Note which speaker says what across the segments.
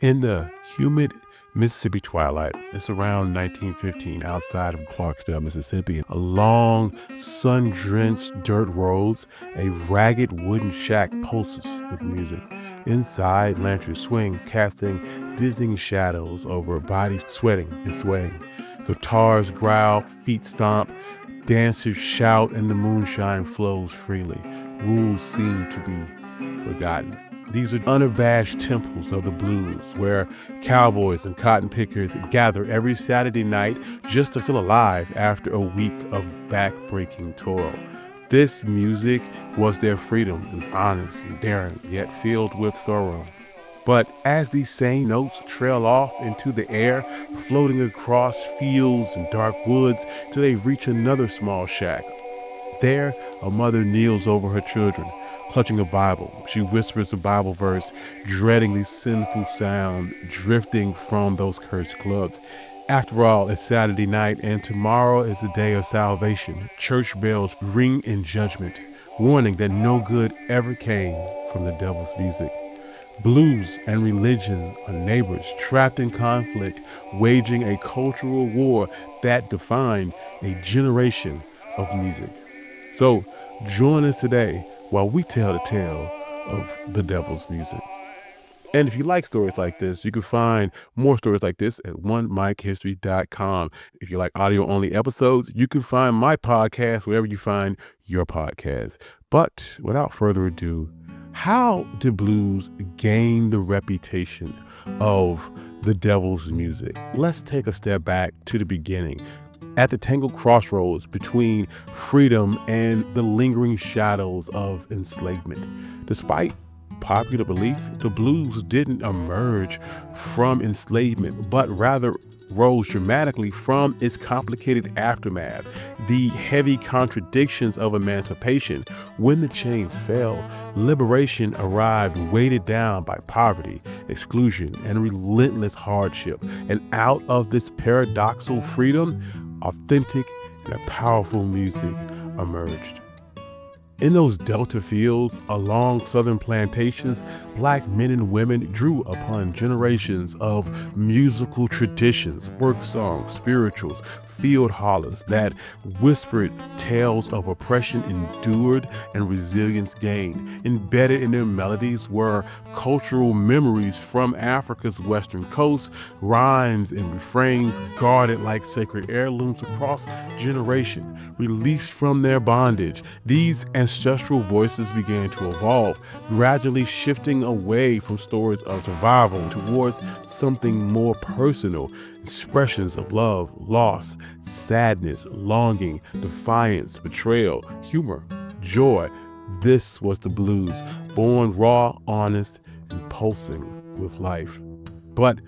Speaker 1: In the humid Mississippi twilight, it's around 1915 outside of Clarksville, Mississippi. Along sun-drenched dirt roads, a ragged wooden shack pulses with music. Inside, lanterns swing, casting dizzying shadows over bodies sweating and swaying. Guitars growl, feet stomp, dancers shout, and the moonshine flows freely. Rules seem to be forgotten. These are unabashed temples of the blues where cowboys and cotton pickers gather every Saturday night just to feel alive after a week of back-breaking toil. This music was their freedom. It was honest and daring, yet filled with sorrow. But as these same notes trail off into the air, floating across fields and dark woods till they reach another small shack, there a mother kneels over her children, clutching a Bible. She whispers a Bible verse, dreading the sinful sound drifting from those cursed clubs. After all, it's Saturday night, and tomorrow is the day of salvation. Church bells ring in judgment, warning that no good ever came from the devil's music. Blues and religion are neighbors trapped in conflict, waging a cultural war that defined a generation of music. So join us today while we tell the tale of the devil's music. And if you like stories like this, you can find more stories like this at onemichistory.com. If you like audio only episodes, you can find my podcast wherever you find your podcast. But without further ado, how did blues gain the reputation of the devil's music? Let's take a step back to the beginning. At the tangled crossroads between freedom and the lingering shadows of enslavement. Despite popular belief, the blues didn't emerge from enslavement, but rather rose dramatically from its complicated aftermath, the heavy contradictions of emancipation. When the chains fell, liberation arrived weighted down by poverty, exclusion, and relentless hardship. And out of this paradoxical freedom, authentic and powerful music emerged. In those Delta fields along southern plantations, Black men and women drew upon generations of musical traditions, work songs, spirituals, field hollers that whispered tales of oppression endured and resilience gained. Embedded in their melodies were cultural memories from Africa's western coast, rhymes and refrains guarded like sacred heirlooms across generations. Released from their bondage, these ancestral voices began to evolve, gradually shifting away from stories of survival towards something more personal, expressions of love, loss, sadness, longing, defiance, betrayal, humor, joy. This was the blues, born raw, honest, and pulsing with life. But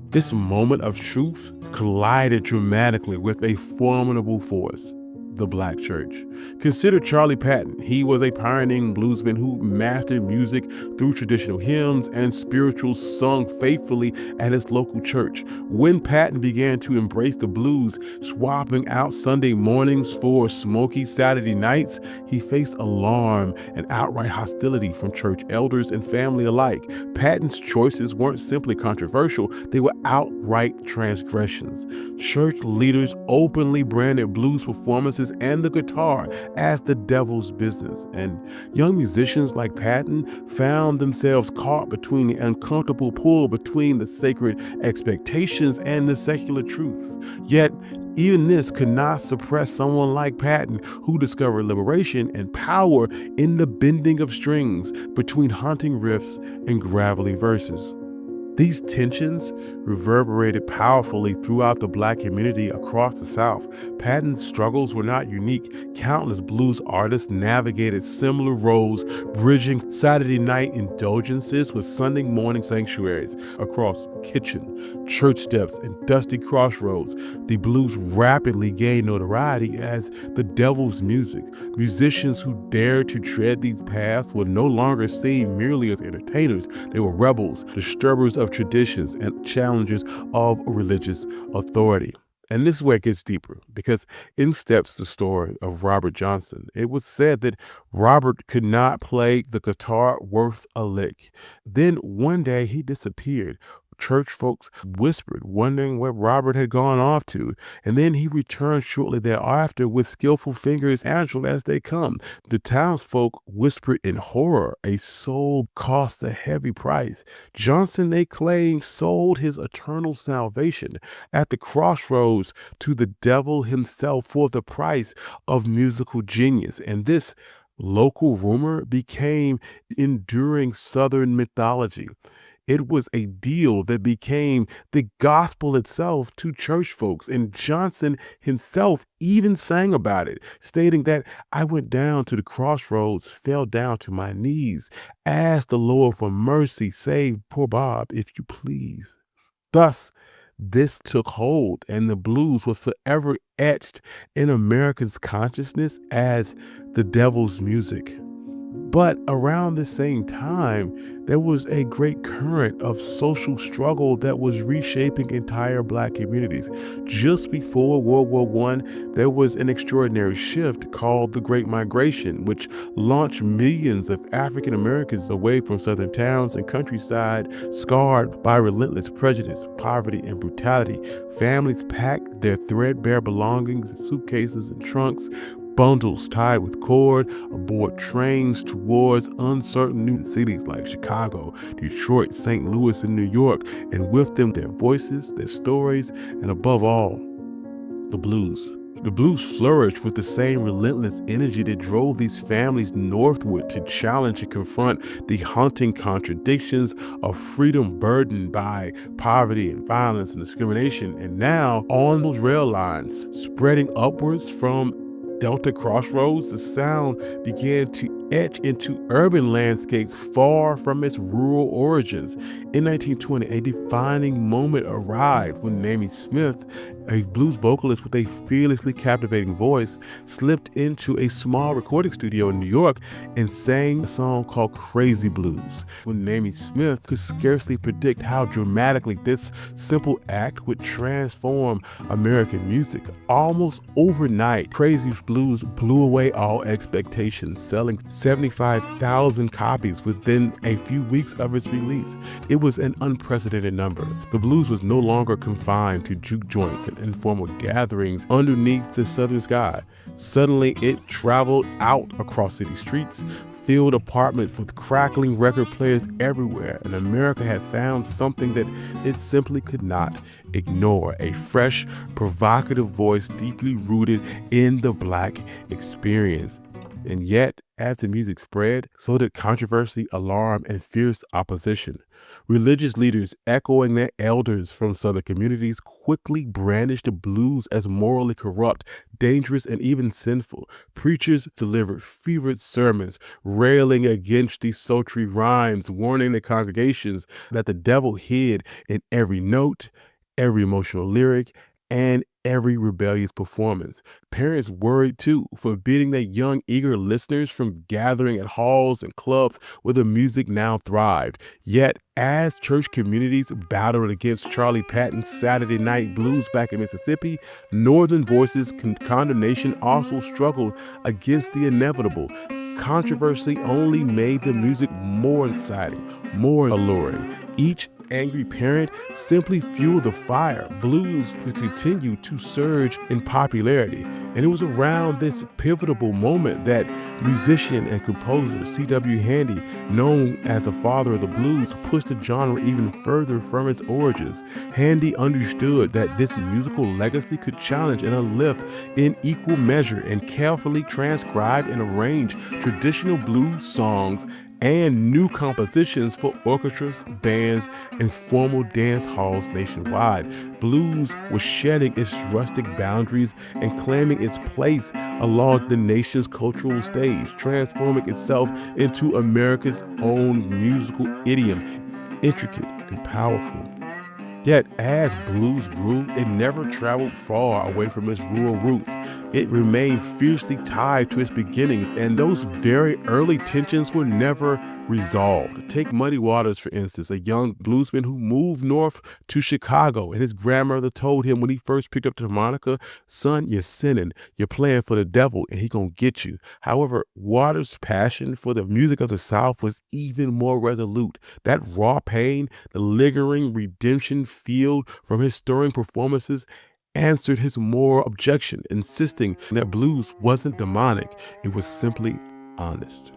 Speaker 1: this moment of truth collided dramatically with a formidable force: the Black church. Consider Charlie Patton. He was a pioneering bluesman who mastered music through traditional hymns and spirituals sung faithfully at his local church. When Patton began to embrace the blues, swapping out Sunday mornings for smoky Saturday nights, he faced alarm and outright hostility from church elders and family alike. Patton's choices weren't simply controversial, they were outright transgressions. Church leaders openly branded blues performances and the guitar as the devil's business, and young musicians like Patton found themselves caught between the uncomfortable pull between the sacred expectations and the secular truths. Yet even this could not suppress someone like Patton, who discovered liberation and power in the bending of strings between haunting riffs and gravelly verses. These tensions reverberated powerfully throughout the Black community across the South. Patton's struggles were not unique. Countless blues artists navigated similar roads, bridging Saturday night indulgences with Sunday morning sanctuaries. Across kitchen, church steps, and dusty crossroads, the blues rapidly gained notoriety as the devil's music. Musicians who dared to tread these paths were no longer seen merely as entertainers. They were rebels, disturbers of traditions, and challengers of religious authority. And this is where it gets deeper, because in steps the story of Robert Johnson. It was said that Robert could not play the guitar worth a lick. Then one day he disappeared, church folks whispered, wondering where Robert had gone off to. And then he returned shortly thereafter with skillful fingers agile as they come. The townsfolk whispered in horror, a soul cost a heavy price. Johnson, they claimed, sold his eternal salvation at the crossroads to the devil himself for the price of musical genius. And this local rumor became enduring Southern mythology. It was a deal that became the gospel itself to church folks, and Johnson himself even sang about it, stating that I went down to the crossroads, fell down to my knees, asked the Lord for mercy, save poor Bob, if you please. Thus, this took hold, and the blues was forever etched in Americans' consciousness as the devil's music. But around the same time, there was a great current of social struggle that was reshaping entire Black communities. Just before World War I, there was an extraordinary shift called the Great Migration, which launched millions of African Americans away from southern towns and countryside, scarred by relentless prejudice, poverty, and brutality. Families packed their threadbare belongings in suitcases and trunks, bundles tied with cord, aboard trains towards uncertain new cities like Chicago, Detroit, St. Louis, and New York, and with them their voices, their stories, and above all, the blues. The blues flourished with the same relentless energy that drove these families northward to challenge and confront the haunting contradictions of freedom burdened by poverty and violence and discrimination. And now, on those rail lines, spreading upwards from Delta Crossroads, the sound began to etch into urban landscapes far from its rural origins. In 1920, a defining moment arrived when Mamie Smith, a blues vocalist with a fearlessly captivating voice, slipped into a small recording studio in New York and sang a song called Crazy Blues. When Mamie Smith could scarcely predict how dramatically this simple act would transform American music. Almost overnight, Crazy Blues blew away all expectations, selling 75,000 copies within a few weeks of its release. It was an unprecedented number. The blues was no longer confined to juke joints and informal gatherings underneath the southern sky. Suddenly, it traveled out across city streets, filled apartments with crackling record players everywhere, and America had found something that it simply could not ignore: a fresh, provocative voice deeply rooted in the Black experience. And yet, as the music spread, so did controversy, alarm, and fierce opposition. Religious leaders, echoing their elders from southern communities, quickly brandished the blues as morally corrupt, dangerous, and even sinful. Preachers delivered fervent sermons, railing against these sultry rhymes, warning the congregations that the devil hid in every note, every emotional lyric, and every rebellious performance. Parents worried too, forbidding their young, eager listeners from gathering at halls and clubs where the music now thrived. Yet, as church communities battled against Charlie Patton's Saturday Night Blues back in Mississippi, Northern Voices' condemnation also struggled against the inevitable. Controversy only made the music more exciting, more alluring. Each angry parent simply fueled the fire. Blues could continue to surge in popularity. And it was around this pivotal moment that musician and composer C.W. Handy, known as the father of the blues, pushed the genre even further from its origins. Handy understood that this musical legacy could challenge and uplift in equal measure, and carefully transcribed and arranged traditional blues songs and new compositions for orchestras, bands, and formal dance halls nationwide. Blues was shedding its rustic boundaries and claiming its place along the nation's cultural stage, transforming itself into America's own musical idiom, intricate and powerful. Yet, as blues grew, it never traveled far away from its rural roots. It remained fiercely tied to its beginnings, and those very early tensions were never resolved. Take Muddy Waters, for instance, a young bluesman who moved north to Chicago, and his grandmother told him when he first picked up the harmonica, son, you're sinning, you're playing for the devil, and he gonna get you. However, Waters' passion for the music of the South was even more resolute. That raw pain, the lingering redemption feel from his stirring performances answered his moral objection, insisting that blues wasn't demonic, it was simply honest.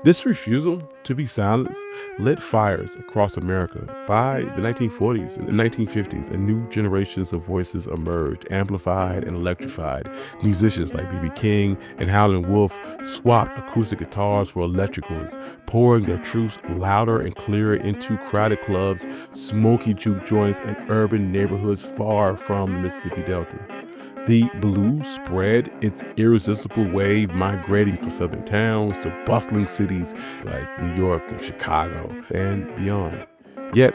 Speaker 1: This refusal to be silenced lit fires across America. By the 1940s and the 1950s, and new generations of voices emerged, amplified and electrified. Musicians like B.B. King and Howlin' Wolf swapped acoustic guitars for electric ones, pouring their truths louder and clearer into crowded clubs, smoky juke joints, and urban neighborhoods far from the Mississippi Delta. The blues spread its irresistible wave, migrating from southern towns to bustling cities like New York and Chicago and beyond. Yet,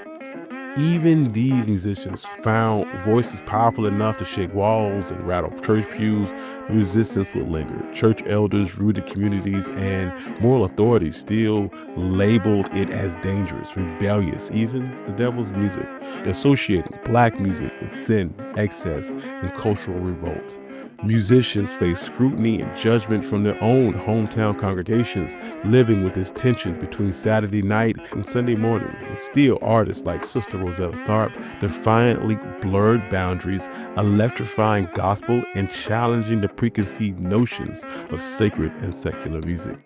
Speaker 1: even these musicians found voices powerful enough to shake walls and rattle church pews. The resistance would linger. Church elders, rooted communities, and moral authorities still labeled it as dangerous, rebellious, even the devil's music, associating black music with sin, excess, and cultural revolt. Musicians faced scrutiny and judgment from their own hometown congregations, living with this tension between Saturday night and Sunday morning. And still, artists like Sister Rosetta Tharpe defiantly blurred boundaries, electrifying gospel and challenging the preconceived notions of sacred and secular music.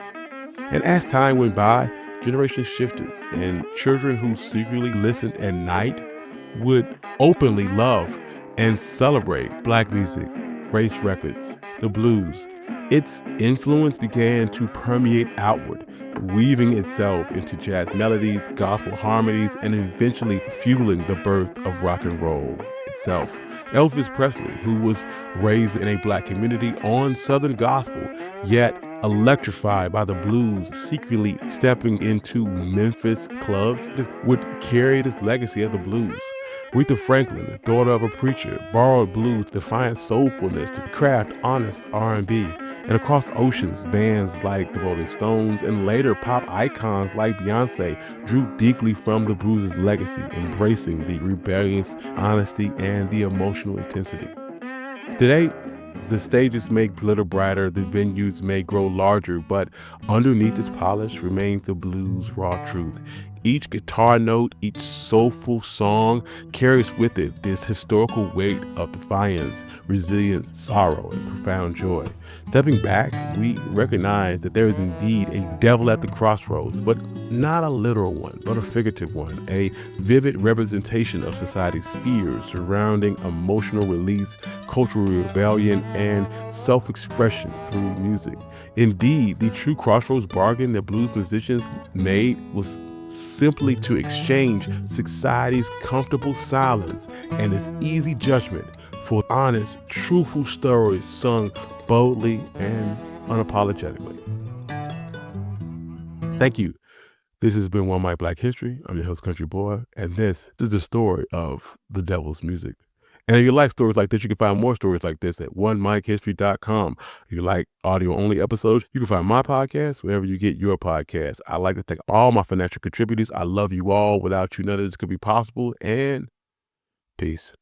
Speaker 1: And as time went by, generations shifted, and children who secretly listened at night would openly love and celebrate black music, race records, the blues. Its influence began to permeate outward, weaving itself into jazz melodies, gospel harmonies, and eventually fueling the birth of rock and roll itself. Elvis Presley, who was raised in a black community on Southern gospel, yet electrified by the blues, secretly stepping into Memphis clubs, would carry this legacy of the blues. Aretha Franklin, daughter of a preacher, borrowed blues, defiant soulfulness to craft honest R&B. And across oceans, bands like the Rolling Stones and later pop icons like Beyonce drew deeply from the blues' legacy, embracing the rebellious honesty and the emotional intensity. Today, the stages may glitter brighter, the venues may grow larger, but underneath this polish remains the blues' raw truth. Each guitar note, each soulful song carries with it this historical weight of defiance, resilience, sorrow, and profound joy. Stepping back, we recognize that there is indeed a devil at the crossroads, but not a literal one, but a figurative one, a vivid representation of society's fears surrounding emotional release, cultural rebellion, and self-expression through music. Indeed, the true crossroads bargain that blues musicians made was simply to exchange society's comfortable silence and its easy judgment for honest, truthful stories sung boldly and unapologetically. Thank you. This has been One Mic Black History. I'm your host, Country Boy, and this is the story of the devil's music. And if you like stories like this, you can find more stories like this at onemichistory.com. If you like audio-only episodes, you can find my podcast wherever you get your podcasts. I'd like to thank all my financial contributors. I love you all. Without you, none of this could be possible. And peace.